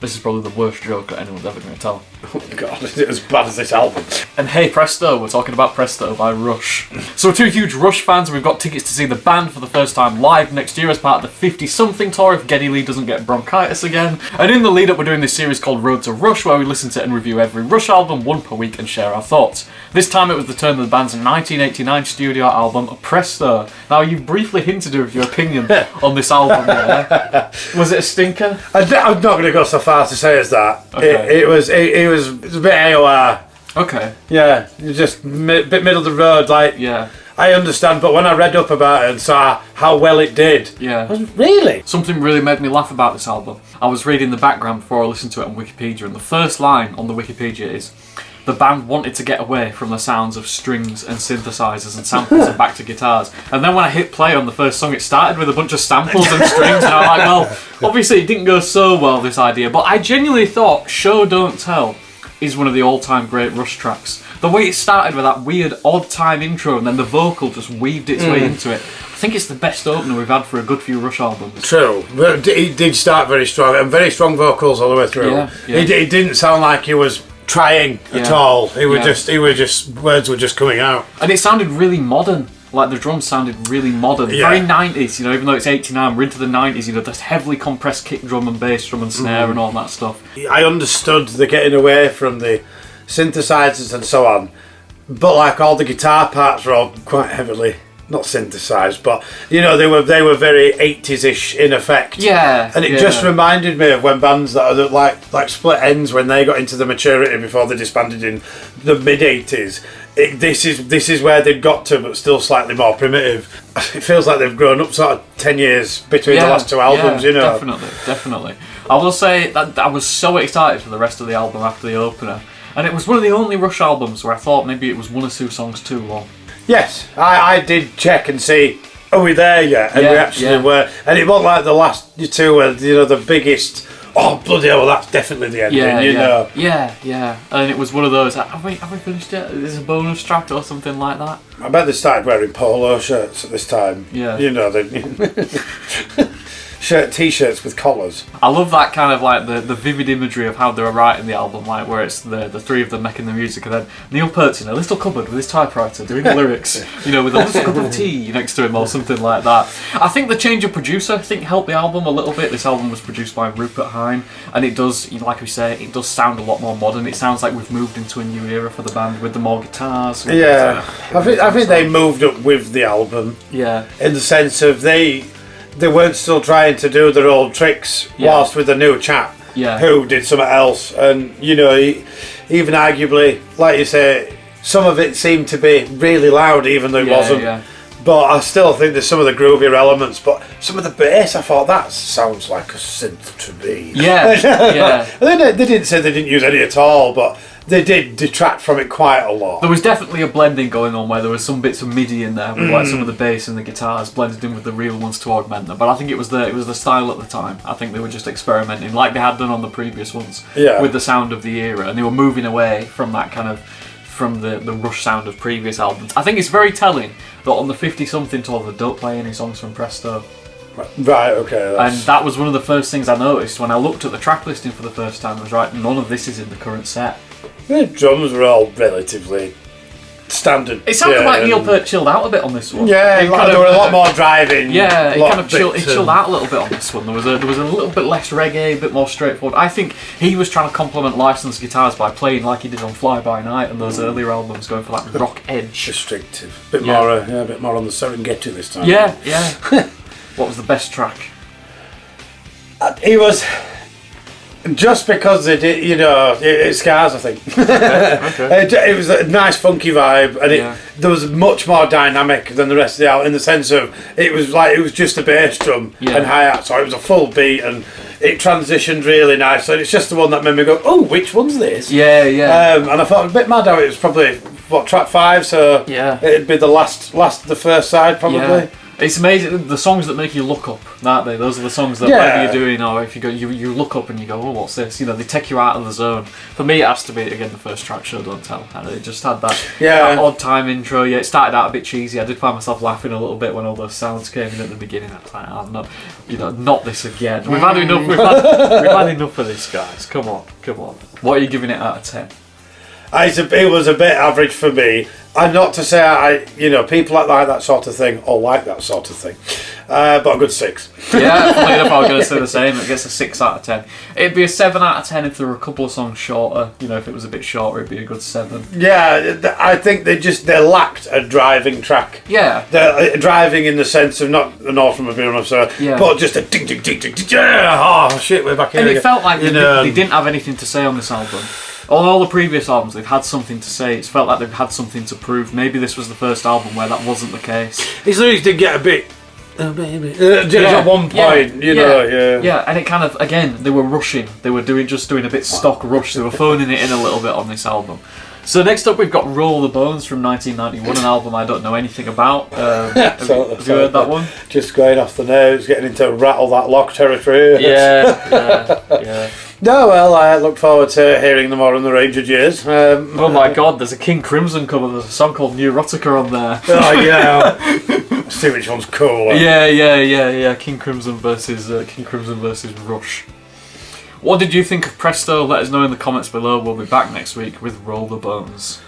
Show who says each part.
Speaker 1: This is probably the worst joke that anyone's ever going to tell.
Speaker 2: Oh God, is it as bad as this album?
Speaker 1: And hey presto, we're talking about Presto by Rush. So we're two huge Rush fans, and we've got tickets to see the band for the first time live next year as part of the 50-something tour if Geddy Lee doesn't get bronchitis again. And in the lead up, we're doing this series called Road to Rush, where we listen to and review every Rush album, one per week, and share our thoughts. This time it was the turn of the band's 1989 studio album, Presto. Now, you briefly hinted of your opinion on this album there. Was it a stinker?
Speaker 2: I'm not going to go so far to say as that.
Speaker 1: Okay.
Speaker 2: It was a bit AOR.
Speaker 1: Okay.
Speaker 2: Yeah, just a bit middle of the road. Like,
Speaker 1: Yeah.
Speaker 2: I understand, but when I read up about it and saw how well it did,
Speaker 1: Yeah.
Speaker 2: I was, really?
Speaker 1: Something really made me laugh about this album. I was reading the background before I listened to it on Wikipedia, and the first line on the Wikipedia is, the band wanted to get away from the sounds of strings and synthesizers and samples and back to guitars. And then when I hit play on the first song, it started with a bunch of samples and strings, and I'm like, well, obviously it didn't go so well, this idea, but I genuinely thought Show Don't Tell is one of the all-time great Rush tracks. The way it started with that weird odd time intro and then the vocal just weaved its way into it. I think it's the best opener we've had for a good few Rush albums.
Speaker 2: True, but he did start very strong, and very strong vocals all the way through.
Speaker 1: Yeah.
Speaker 2: He didn't sound like he was trying at all. He was just words were just coming out.
Speaker 1: And it sounded really modern. Like, the drums sounded really modern.
Speaker 2: Yeah.
Speaker 1: Very 90s, you know, even though it's 89, we're into the 90s, you know, there's heavily compressed kick drum and bass drum and snare and all that stuff.
Speaker 2: I understood the getting away from the synthesizers and so on, but like all the guitar parts were all quite heavily not synthesized, but you know, they were very 80s-ish in effect.
Speaker 1: Yeah.
Speaker 2: And it just reminded me of when bands that are like Split Enz, when they got into the maturity before they disbanded in the mid 80s. This is where they've got to, but still slightly more primitive. It feels like they've grown up sort of 10 years between the last two albums, you know.
Speaker 1: Definitely. I will say that I was so excited for the rest of the album after the opener, and it was one of the only Rush albums where I thought maybe it was one or two songs too long.
Speaker 2: Yes, I did check and see, are we there yet? And we actually were. And it wasn't like the last two were, you know, the biggest, oh bloody hell, that's definitely the ending, you know.
Speaker 1: Yeah. And it was one of those, have we finished it? Is it a bonus track or something like that?
Speaker 2: I bet they started wearing polo shirts at this time.
Speaker 1: Yeah.
Speaker 2: You know, t-shirts with collars.
Speaker 1: I love that kind of like the vivid imagery of how they were writing the album, like where it's the three of them making the music, and then Neil Peart's in a little cupboard with his typewriter doing the lyrics, you know, with a little cup of tea next to him or something like that. I think the change of producer, helped the album a little bit. This album was produced by Rupert Hine, and it does, like we say, it does sound a lot more modern. It sounds like we've moved into a new era for the band with the more guitars.
Speaker 2: Yeah, I think they moved up with the album.
Speaker 1: Yeah.
Speaker 2: In the sense of they weren't still trying to do their old tricks whilst with a new chap who did something else. And, you know, even arguably, like you say, some of it seemed to be really loud even though it wasn't. Yeah. But I still think there's some of the groovier elements. But some of the bass, I thought, that sounds like a synth to me.
Speaker 1: Yeah.
Speaker 2: They didn't say they didn't use any at all, but they did detract from it quite a lot.
Speaker 1: There was definitely a blending going on where there was some bits of MIDI in there with like some of the bass and the guitars blended in with the real ones to augment them. But I think it was the style at the time. I think they were just experimenting like they had done on the previous ones with the sound of the era, and they were moving away from that kind of from the Rush sound of previous albums. I think it's very telling that on the 50-something tour they don't play any songs from Presto.
Speaker 2: Right, okay.
Speaker 1: And that was one of the first things I noticed when I looked at the track listing for the first time. I was right, none of this is in the current set.
Speaker 2: The drums were all relatively standard.
Speaker 1: It sounded like Neil Peart chilled out a bit on this one.
Speaker 2: Yeah, there were a lot more driving.
Speaker 1: Yeah, it chilled out a little bit on this one. There was a little bit less reggae, a bit more straightforward. I think he was trying to complement licensed guitars by playing like he did on Fly By Night and those earlier albums, going for that rock edge.
Speaker 2: Restrictive. A bit more on the Serengeti this time.
Speaker 1: Yeah. What was the best track?
Speaker 2: He was... Just because they did, you know, it scars, I think. Okay. It was a nice funky vibe, and there was much more dynamic than the rest of the album in the sense of it was just a bass drum and hi-hat, so it was a full beat and it transitioned really nice. And it's just the one that made me go, oh, which one's this?
Speaker 1: Yeah.
Speaker 2: And I thought it was a bit mad how it was probably track 5, so it'd be the first side probably.
Speaker 1: It's amazing, the songs that make you look up, aren't they? Those are the songs that whatever you're doing, or if you go, you look up and you go, oh, what's this? You know, they take you out of the zone. For me, it has to be, again, the first track, Show Don't Tell. And it just had that odd time intro. Yeah, it started out a bit cheesy. I did find myself laughing a little bit when all those sounds came in at the beginning. I was like, oh, no, not this again. We've had enough. We've had enough of this, guys. Come on. What are you giving it out of 10?
Speaker 2: It was a bit average for me. And not to say people like that sort of thing or like that sort of thing, but a good 6.
Speaker 1: Yeah, funny enough, I was going to say the same. It gets a 6 out of 10. It'd be a 7 out of 10 if there were a couple of songs shorter. If it was a bit shorter, it'd be a good 7.
Speaker 2: Yeah, I think they lacked a driving track.
Speaker 1: Yeah,
Speaker 2: they're driving in the sense of not an automobile, but just a ding ding ding ding ding. Oh shit, we're back here.
Speaker 1: And
Speaker 2: again.
Speaker 1: It felt like they didn't have anything to say on this album. On all the previous albums, they've had something to say. It's felt like they've had something to prove. Maybe this was the first album where that wasn't the case.
Speaker 2: These lyrics did get a bit... at one point,
Speaker 1: Yeah, and it kind of, again, they were rushing. They were just doing a bit stock Rush. They were phoning it in a little bit on this album. So next up we've got Roll the Bones from 1991, an album I don't know anything about. Have you heard that one?
Speaker 2: Just going off the nose, getting into rattle that lock territory.
Speaker 1: Yeah.
Speaker 2: No, well, I look forward to hearing them more on the range of years.
Speaker 1: Oh my god, there's a King Crimson cover. There's a song called Neurotica on there.
Speaker 2: Oh yeah. Let's see which one's cooler.
Speaker 1: Yeah. King Crimson versus Rush. What did you think of Presto? Let us know in the comments below. We'll be back next week with Roll the Bones.